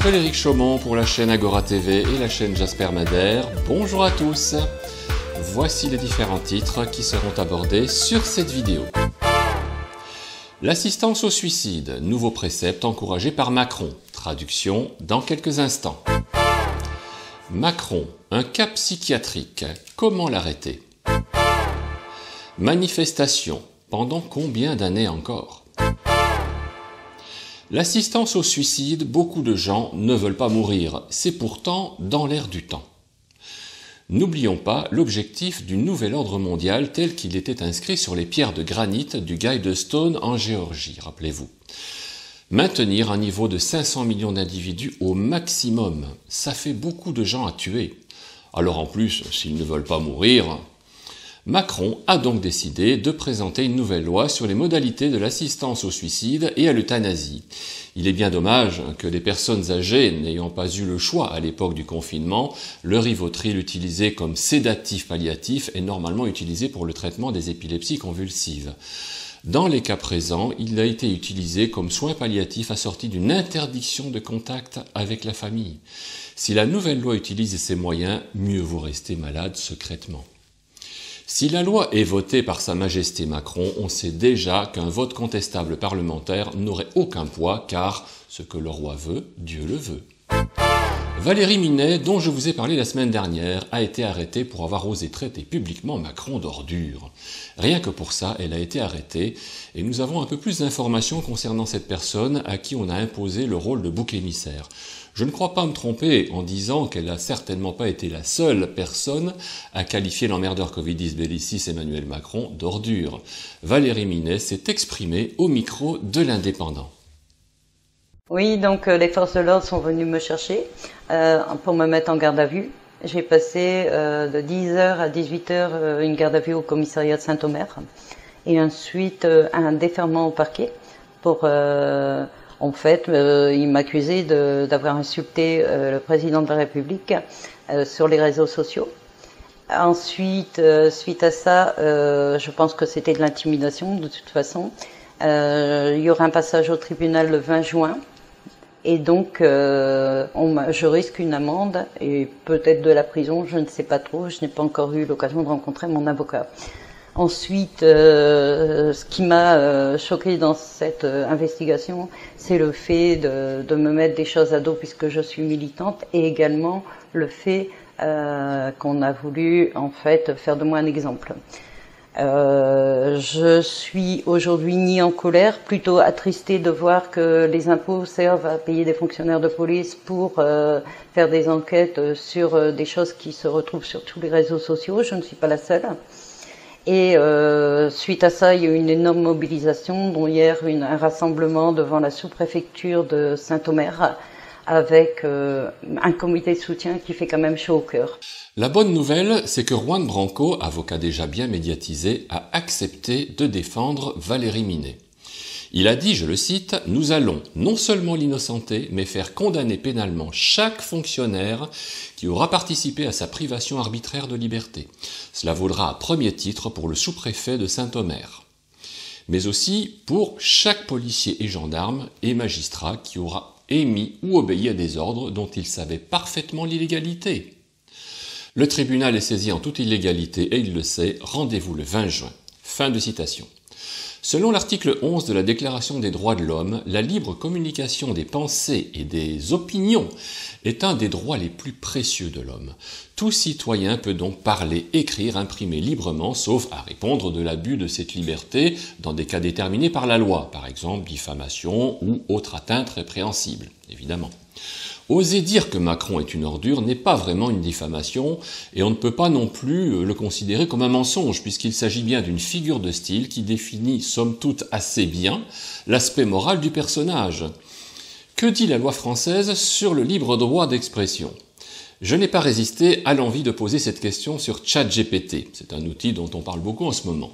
Frédéric Chaumont pour la chaîne Agora TV et la chaîne Jasper Madère. Bonjour à tous. Voici les différents titres qui seront abordés sur cette vidéo. L'assistance au suicide, nouveau précepte encouragé par Macron. Traduction dans quelques instants. Macron, un cas psychiatrique, comment l'arrêter? Manifestation, pendant combien d'années encore? L'assistance au suicide, beaucoup de gens ne veulent pas mourir, c'est pourtant dans l'air du temps. N'oublions pas l'objectif du nouvel ordre mondial tel qu'il était inscrit sur les pierres de granit du Guidestone en Géorgie, rappelez-vous. Maintenir un niveau de 500 millions d'individus au maximum, ça fait beaucoup de gens à tuer. Alors en plus, s'ils ne veulent pas mourir... Macron a donc décidé de présenter une nouvelle loi sur les modalités de l'assistance au suicide et à l'euthanasie. Il est bien dommage que les personnes âgées n'ayant pas eu le choix à l'époque du confinement, le Rivotril utilisé comme sédatif palliatif est normalement utilisé pour le traitement des épilepsies convulsives. Dans les cas présents, il a été utilisé comme soin palliatif assorti d'une interdiction de contact avec la famille. Si la nouvelle loi utilise ces moyens, mieux vaut rester malade secrètement. Si la loi est votée par Sa Majesté Macron, on sait déjà qu'un vote contestable parlementaire n'aurait aucun poids car ce que le roi veut, Dieu le veut. Valérie Minet, dont je vous ai parlé la semaine dernière, a été arrêtée pour avoir osé traiter publiquement Macron d'ordure. Rien que pour ça, elle a été arrêtée et nous avons un peu plus d'informations concernant cette personne à qui on a imposé le rôle de bouc émissaire. Je ne crois pas me tromper en disant qu'elle n'a certainement pas été la seule personne à qualifier l'emmerdeur Covidis Bellicis Emmanuel Macron d'ordure. Valérie Minet s'est exprimée au micro de l'Indépendant. Oui, donc les forces de l'ordre sont venues me chercher pour me mettre en garde à vue. J'ai passé de 10h à 18h une garde à vue au commissariat de Saint-Omer et ensuite un déferment au parquet pour... En fait, il m'accusait d'avoir insulté le président de la République sur les réseaux sociaux. Ensuite, suite à ça, je pense que c'était de l'intimidation de toute façon. Il y aura un passage au tribunal le 20 juin. Et donc, je risque une amende et peut-être de la prison, je ne sais pas trop. Je n'ai pas encore eu l'occasion de rencontrer mon avocat. Ensuite, ce qui m'a choqué dans cette investigation, c'est le fait de me mettre des choses à dos puisque je suis militante et également le fait qu'on a voulu en fait faire de moi un exemple. Je suis aujourd'hui ni en colère, plutôt attristée de voir que les impôts servent à payer des fonctionnaires de police pour faire des enquêtes sur des choses qui se retrouvent sur tous les réseaux sociaux. Je ne suis pas la seule. Et suite à ça, il y a eu une énorme mobilisation, dont hier un rassemblement devant la sous-préfecture de Saint-Omer avec un comité de soutien qui fait quand même chaud au cœur. La bonne nouvelle, c'est que Juan Branco, avocat déjà bien médiatisé, a accepté de défendre Valérie Minet. Il a dit, je le cite, « Nous allons non seulement l'innocenter, mais faire condamner pénalement chaque fonctionnaire qui aura participé à sa privation arbitraire de liberté. Cela vaudra à premier titre pour le sous-préfet de Saint-Omer, mais aussi pour chaque policier et gendarme et magistrat qui aura émis ou obéi à des ordres dont il savait parfaitement l'illégalité. Le tribunal est saisi en toute illégalité et il le sait, rendez-vous le 20 juin. » Fin de citation. Selon l'article 11 de la Déclaration des droits de l'homme, la libre communication des pensées et des opinions est un des droits les plus précieux de l'homme. Tout citoyen peut donc parler, écrire, imprimer librement, sauf à répondre de l'abus de cette liberté dans des cas déterminés par la loi, par exemple diffamation ou autre atteinte répréhensible, évidemment. Oser dire que Macron est une ordure n'est pas vraiment une diffamation et on ne peut pas non plus le considérer comme un mensonge puisqu'il s'agit bien d'une figure de style qui définit somme toute assez bien l'aspect moral du personnage. Que dit la loi française sur le libre droit d'expression? Je n'ai pas résisté à l'envie de poser cette question sur ChatGPT, c'est un outil dont on parle beaucoup en ce moment.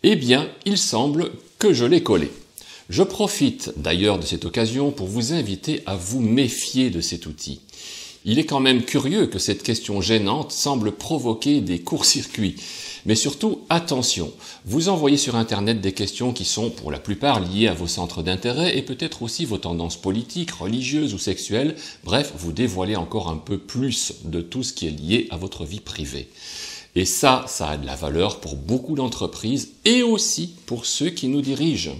Eh bien, il semble que je l'ai collé. Je profite d'ailleurs de cette occasion pour vous inviter à vous méfier de cet outil. Il est quand même curieux que cette question gênante semble provoquer des court-circuits. Mais surtout, attention, vous envoyez sur Internet des questions qui sont pour la plupart liées à vos centres d'intérêt et peut-être aussi vos tendances politiques, religieuses ou sexuelles. Bref, vous dévoilez encore un peu plus de tout ce qui est lié à votre vie privée. Et ça a de la valeur pour beaucoup d'entreprises et aussi pour ceux qui nous dirigent.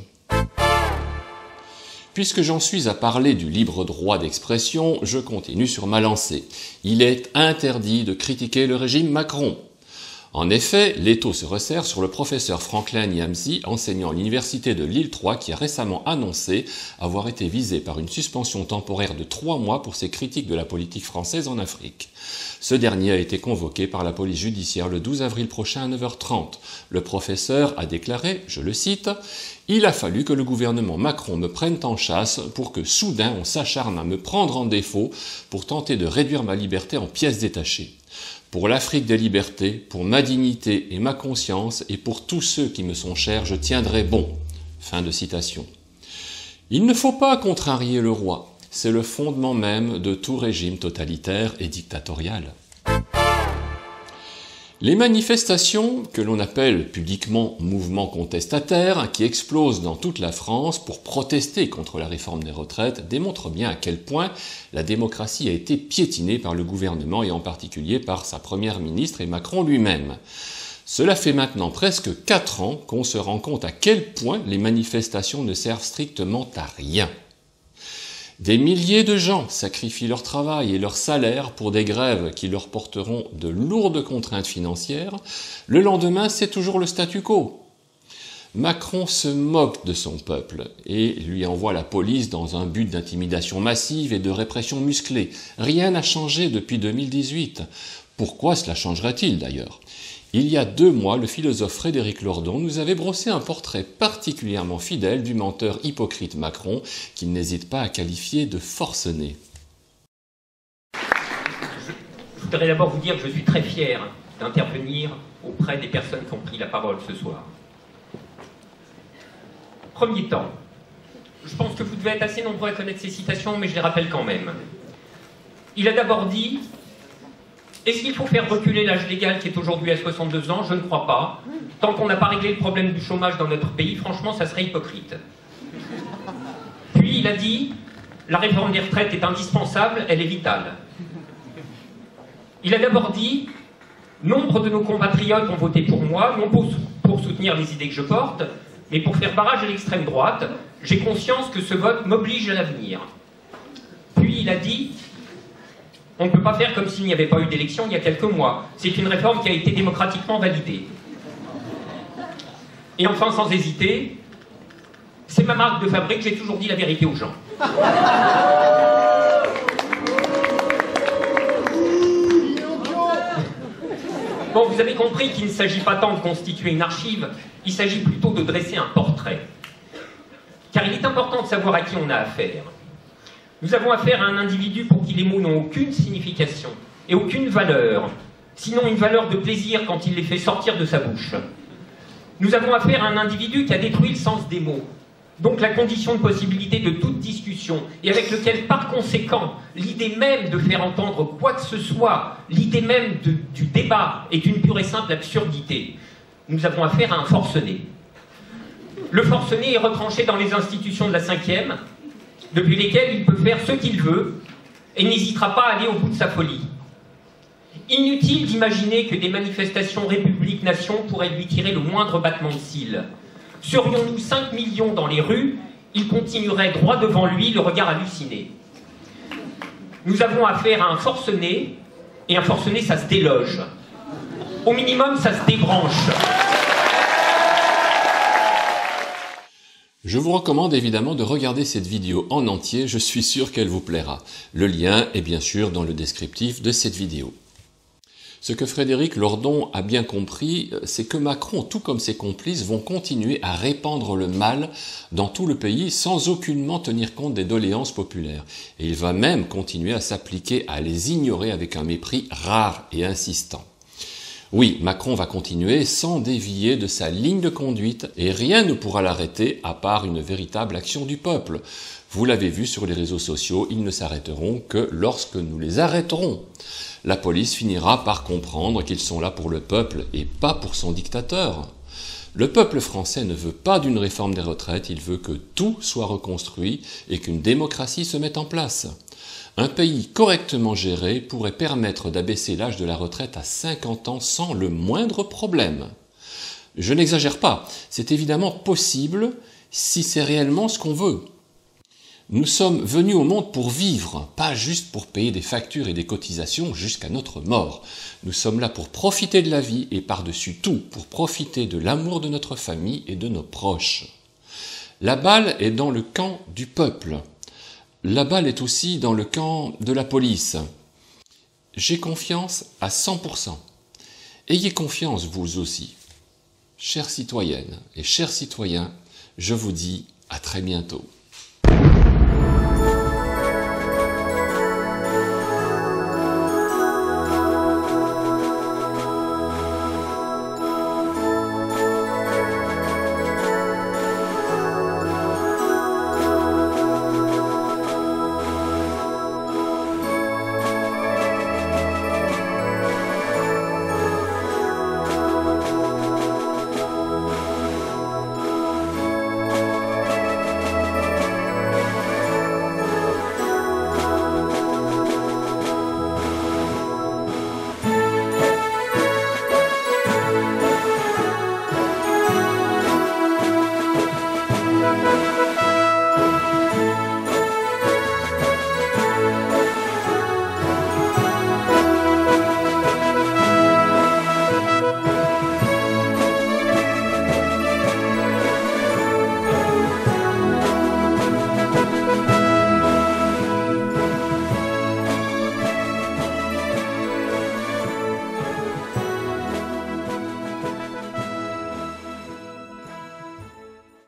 Puisque j'en suis à parler du libre droit d'expression, je continue sur ma lancée. Il est interdit de critiquer le régime Macron. En effet, l'étau se resserre sur le professeur Franklin Nyamsi, enseignant à l'université de Lille 3, qui a récemment annoncé avoir été visé par une suspension temporaire de 3 mois pour ses critiques de la politique française en Afrique. Ce dernier a été convoqué par la police judiciaire le 12 avril prochain à 9h30. Le professeur a déclaré, je le cite, « Il a fallu que le gouvernement Macron me prenne en chasse pour que soudain on s'acharne à me prendre en défaut pour tenter de réduire ma liberté en pièces détachées. Pour l'Afrique des libertés, pour ma dignité et ma conscience, et pour tous ceux qui me sont chers, je tiendrai bon. » Fin de citation. Il ne faut pas contrarier le roi. C'est le fondement même de tout régime totalitaire et dictatorial. Les manifestations, que l'on appelle publiquement mouvements contestataires, qui explosent dans toute la France pour protester contre la réforme des retraites, démontrent bien à quel point la démocratie a été piétinée par le gouvernement et en particulier par sa première ministre et Macron lui-même. Cela fait maintenant presque 4 ans qu'on se rend compte à quel point les manifestations ne servent strictement à rien. Des milliers de gens sacrifient leur travail et leur salaire pour des grèves qui leur porteront de lourdes contraintes financières. Le lendemain, c'est toujours le statu quo. Macron se moque de son peuple et lui envoie la police dans un but d'intimidation massive et de répression musclée. Rien n'a changé depuis 2018. Pourquoi cela changerait-il d'ailleurs ? Il y a 2 mois, le philosophe Frédéric Lordon nous avait brossé un portrait particulièrement fidèle du menteur hypocrite Macron, qu'il n'hésite pas à qualifier de forcené. Je voudrais d'abord vous dire que je suis très fier d'intervenir auprès des personnes qui ont pris la parole ce soir. Premier temps, je pense que vous devez être assez nombreux à connaître ces citations, mais je les rappelle quand même. Il a d'abord dit: est-ce qu'il faut faire reculer l'âge légal qui est aujourd'hui à 62 ans? Je ne crois pas. Tant qu'on n'a pas réglé le problème du chômage dans notre pays, franchement, ça serait hypocrite. Puis il a dit: la réforme des retraites est indispensable, elle est vitale. Il a d'abord dit: nombre de nos compatriotes ont voté pour moi, non pour soutenir les idées que je porte, mais pour faire barrage à l'extrême droite. J'ai conscience que ce vote m'oblige à l'avenir. Puis il a dit: on ne peut pas faire comme s'il n'y avait pas eu d'élection il y a quelques mois. C'est une réforme qui a été démocratiquement validée. Et enfin, sans hésiter, c'est ma marque de fabrique, j'ai toujours dit la vérité aux gens. Bon, vous avez compris qu'il ne s'agit pas tant de constituer une archive, il s'agit plutôt de dresser un portrait. Car il est important de savoir à qui on a affaire. Nous avons affaire à un individu pour qui les mots n'ont aucune signification et aucune valeur, sinon une valeur de plaisir quand il les fait sortir de sa bouche. Nous avons affaire à un individu qui a détruit le sens des mots, donc la condition de possibilité de toute discussion, et avec lequel, par conséquent, l'idée même de faire entendre quoi que ce soit, l'idée même du débat est une pure et simple absurdité. Nous avons affaire à un forcené. Le forcené est retranché dans les institutions de la 5e, depuis lesquelles il peut faire ce qu'il veut et n'hésitera pas à aller au bout de sa folie. Inutile d'imaginer que des manifestations République-Nation pourraient lui tirer le moindre battement de cils. Serions-nous 5 millions dans les rues, il continuerait droit devant lui, le regard halluciné. Nous avons affaire à un forcené, et un forcené, ça se déloge. Au minimum, ça se débranche. Je vous recommande évidemment de regarder cette vidéo en entier, je suis sûr qu'elle vous plaira. Le lien est bien sûr dans le descriptif de cette vidéo. Ce que Frédéric Lordon a bien compris, c'est que Macron, tout comme ses complices, vont continuer à répandre le mal dans tout le pays sans aucunement tenir compte des doléances populaires. Et il va même continuer à s'appliquer à les ignorer avec un mépris rare et insistant. Oui, Macron va continuer sans dévier de sa ligne de conduite et rien ne pourra l'arrêter à part une véritable action du peuple. Vous l'avez vu sur les réseaux sociaux, ils ne s'arrêteront que lorsque nous les arrêterons. La police finira par comprendre qu'ils sont là pour le peuple et pas pour son dictateur. Le peuple français ne veut pas d'une réforme des retraites, il veut que tout soit reconstruit et qu'une démocratie se mette en place. Un pays correctement géré pourrait permettre d'abaisser l'âge de la retraite à 50 ans sans le moindre problème. Je n'exagère pas, c'est évidemment possible si c'est réellement ce qu'on veut. Nous sommes venus au monde pour vivre, pas juste pour payer des factures et des cotisations jusqu'à notre mort. Nous sommes là pour profiter de la vie et par-dessus tout pour profiter de l'amour de notre famille et de nos proches. La balle est dans le camp du peuple. La balle est aussi dans le camp de la police. J'ai confiance à 100%. Ayez confiance vous aussi. Chères citoyennes et chers citoyens, je vous dis à très bientôt.